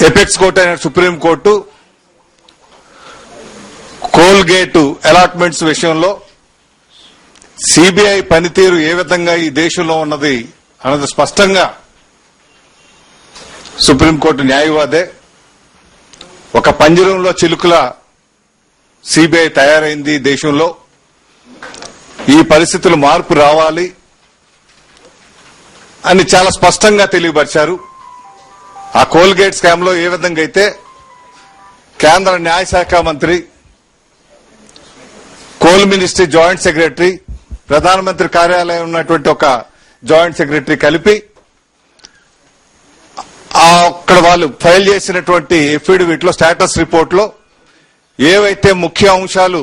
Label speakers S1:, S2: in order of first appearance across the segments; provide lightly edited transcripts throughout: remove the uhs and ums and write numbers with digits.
S1: Apex court అయిన supreme court Colgate allotments విషయంలో CBI పనితీరు ఏ విధంగా ఈ దేశంలో ఉన్నది అన్నది స్పష్టంగా సుప్రీంకోర్టు న్యాయవాదే ఒక పంజరంలో చిలుకల సిబిఐ తయారైంది దేశంలో. ఈ పరిస్థితులు మార్పు రావాలి అని చాలా స్పష్టంగా తెలియపరిచారు. ఆ కోల్గేట్ స్కామ్ లో ఏ విధంగా అయితే కేంద్ర న్యాయశాఖ మంత్రి, కోల్ మినిస్ట్రీ జాయింట్ సెక్రటరీ, ప్రధానమంత్రి కార్యాలయం ఉన్నటువంటి ఒక జాయింట్ సెక్రటరీ కలిపి అక్కడ వాళ్ళు ఫైల్ చేసినటువంటి ఎఫిడవిట్ లో, స్టేటస్ రిపోర్ట్ లో ఏవైతే ముఖ్య అంశాలు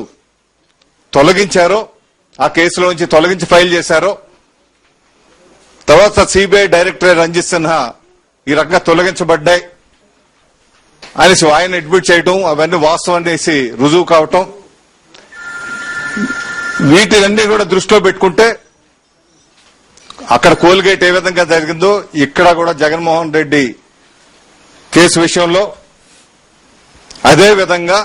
S1: తొలగించారో, ఆ కేసులో నుంచి తొలగించి ఫైల్ చేశారో, తర్వాత సిబిఐ డైరెక్టర్ రంజిత్ సిన్హా ఈ రకంగా తొలగించబడ్డాయి అనేసి ఆయన అడ్మిట్ చేయడం, అవన్నీ వాస్తవం అనేసి రుజువు కావటం, వీటినన్నీ కూడా దృష్టిలో పెట్టుకుంటే అక్కడ కోల్గేట్ ఏ విధంగా జరిగిందో ఇక్కడ కూడా జగన్మోహన్ రెడ్డి కేసు విషయంలో అదే విధంగా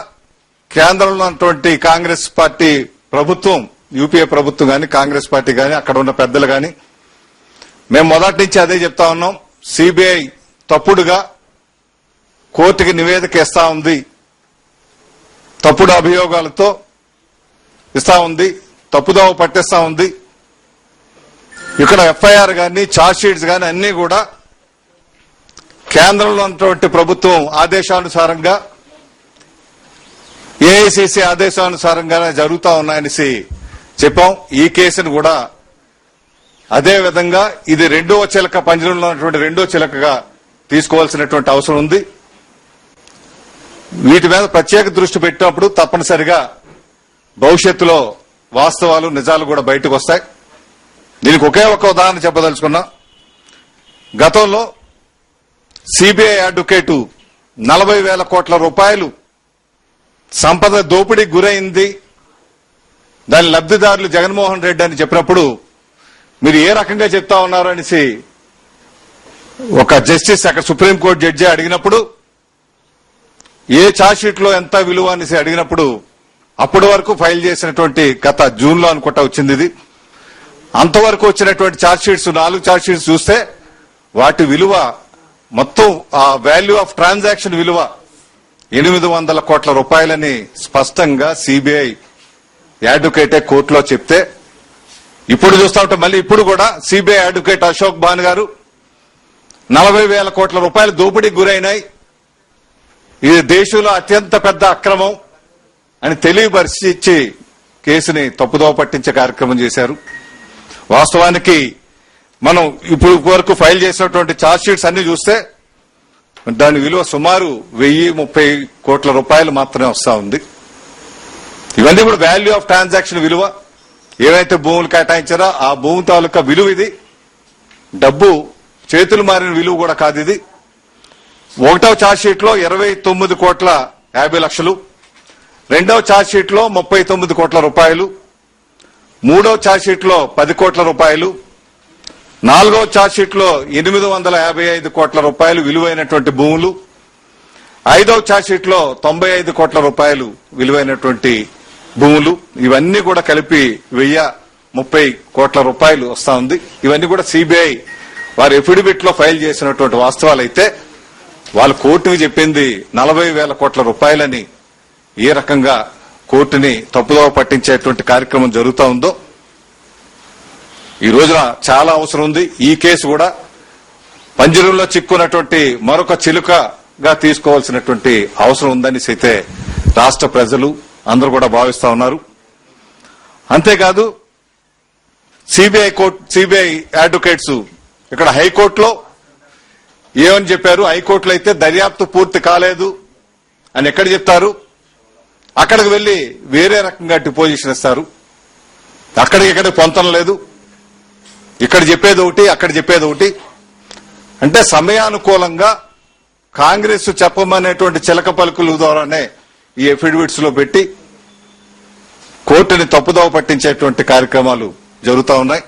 S1: కేంద్రంలో ఉన్నటువంటి కాంగ్రెస్ పార్టీ ప్రభుత్వం, యూపీఏ ప్రభుత్వం గాని, కాంగ్రెస్ పార్టీ గాని, అక్కడ ఉన్న పెద్దలు గాని, మేము మొదటి నుంచి అదే చెప్తా ఉన్నాం. సిబిఐ తప్పుడుగా కోర్టుకి నివేదిక ఇస్తా ఉంది, తప్పుడు అభియోగాలతో ఇస్తా ఉంది, తప్పుదోవ పట్టిస్తా ఉంది. ఇక్కడ ఎఫ్ఐఆర్ గాని, ఛార్జ్ షీట్స్ గాని అన్ని కూడా కేంద్రంలో ఉన్నటువంటి ప్రభుత్వం ఆదేశానుసారంగా, ఏఐసిసి ఆదేశానుసారంగానే జరుగుతా ఉన్నాయనేసి చెప్పాం. ఈ కేసును కూడా అదే విధంగా ఇది రెండో చిలక, పంజరంలో ఉన్నటువంటి రెండో చిలకగా తీసుకోవాల్సినటువంటి అవసరం ఉంది. వీటి మీద ప్రత్యేక దృష్టి పెట్టినప్పుడు తప్పనిసరిగా భవిష్యత్తులో వాస్తవాలు, నిజాలు కూడా బయటకు వస్తాయి. దీనికి ఒకే ఒక ఉదాహరణ చెప్పదలుచుకున్నా. గతంలో సిబిఐ అడ్వకేటు 40,000 కోట్ల రూపాయలు సంపద దోపిడీకి గురైంది, దాని లబ్ధిదారులు జగన్మోహన్ రెడ్డి అని చెప్పినప్పుడు మీరు ఏ రకంగా చెప్తా ఉన్నారు అనేసి ఒక జస్టిస్, అక్కడ సుప్రీంకోర్టు జడ్జి అడిగినప్పుడు, ఏ ఛార్జ్ షీట్ లో ఎంత విలువ అనేసి అడిగినప్పుడు అప్పటి వరకు ఫైల్ చేసినటువంటి గత జూన్ లో అనుకుంటా వచ్చింది ఇది. అంతవరకు వచ్చినటువంటి ఛార్జ్ షీట్స్, 4 ఛార్జ్ షీట్స్ చూస్తే వాటి విలువ మొత్తం ఆ వాల్యూ ఆఫ్ ట్రాన్సాక్షన్ విలువ 800 కోట్ల రూపాయలని స్పష్టంగా సిబిఐ అడ్వకేటే కోర్టులో చెప్తే, ఇప్పుడు చూస్తా ఉంటే మళ్ళీ ఇప్పుడు కూడా సిబిఐ అడ్వకేట్ అశోక్ బాన్ గారు 40,000 కోట్ల రూపాయలు దోపిడీకి గురైనాయి, ఇది దేశంలో అత్యంత పెద్ద అక్రమం అని తెలియపరిచి కేసుని తప్పుదోవ పట్టించే కార్యక్రమం చేశారు. వాస్తవానికి మనం ఇప్పుడు వరకు ఫైల్ చేసినటువంటి ఛార్జ్ షీట్స్ అన్ని చూస్తే దాని విలువ సుమారు 1,030 కోట్ల రూపాయలు మాత్రమే వస్తా ఉంది. ఇవన్నీ కూడా వాల్యూ ఆఫ్ ట్రాన్సాక్షన్ విలువ, ఏవైతే భూములు కేటాయించారో ఆ భూమి తాలూకా విలువ ఇది. డబ్బు చేతులు మారిన విలువ కూడా కాదు ఇది. ఒకటవ ఛార్జ్ షీట్ లో 29 కోట్ల 50 లక్షలు, రెండవ ఛార్జ్ షీట్ లో 39 కోట్ల రూపాయలు, మూడవ ఛార్జ్ షీట్ లో 10 కోట్ల రూపాయలు, నాలుగవ ఛార్జ్ షీట్ లో 855 కోట్ల రూపాయలు విలువైనటువంటి భూములు, ఐదవ ఛార్జ్ షీట్ లో 95 కోట్ల రూపాయలు విలువైనటువంటి భూములు, ఇవన్నీ కూడా కలిపి 1,030 కోట్ల రూపాయలు వస్తా ఉంది. ఇవన్నీ కూడా సిబిఐ వారి ఎఫిడవిట్ లో ఫైల్ చేసినటువంటి వాస్తవాలు అయితే, వాళ్ళు కోర్టుకి చెప్పింది 40,000 కోట్ల రూపాయలని ఏ రకంగా కోర్టుని తప్పుదోవ పట్టించేటువంటి కార్యక్రమం జరుగుతూ ఉందో ఈ రోజున చాలా అవసరం ఉంది. ఈ కేసు కూడా పంజరంలో చిక్కున్నటువంటి మరొక చిలుకగా తీసుకోవాల్సినటువంటి అవసరం ఉందని అయితే రాష్ట్ర ప్రజలు అందరూ కూడా భావిస్తా ఉన్నారు. అంతేకాదు సిబిఐ అడ్వకేట్స్ ఇక్కడ హైకోర్టులో ఏమని చెప్పారు, హైకోర్టులో అయితే దర్యాప్తు పూర్తి కాలేదు అని ఎక్కడ చెప్తారు, అక్కడికి వెళ్లి వేరే రకంగా డిపోజిషన్ ఇస్తారు. అక్కడికి పొంతం లేదు, ఇక్కడ చెప్పేది ఒకటి, అక్కడ చెప్పేది ఒకటి. అంటే సమయానుకూలంగా కాంగ్రెస్ చెప్పమనేటువంటి చిలక పలుకుల ద్వారానే ఈ ఎఫిడవిట్స్ లో పెట్టి కోర్టుని తప్పుదోవ పట్టించేటువంటి కార్యక్రమాలు జరుగుతూ ఉన్నాయి.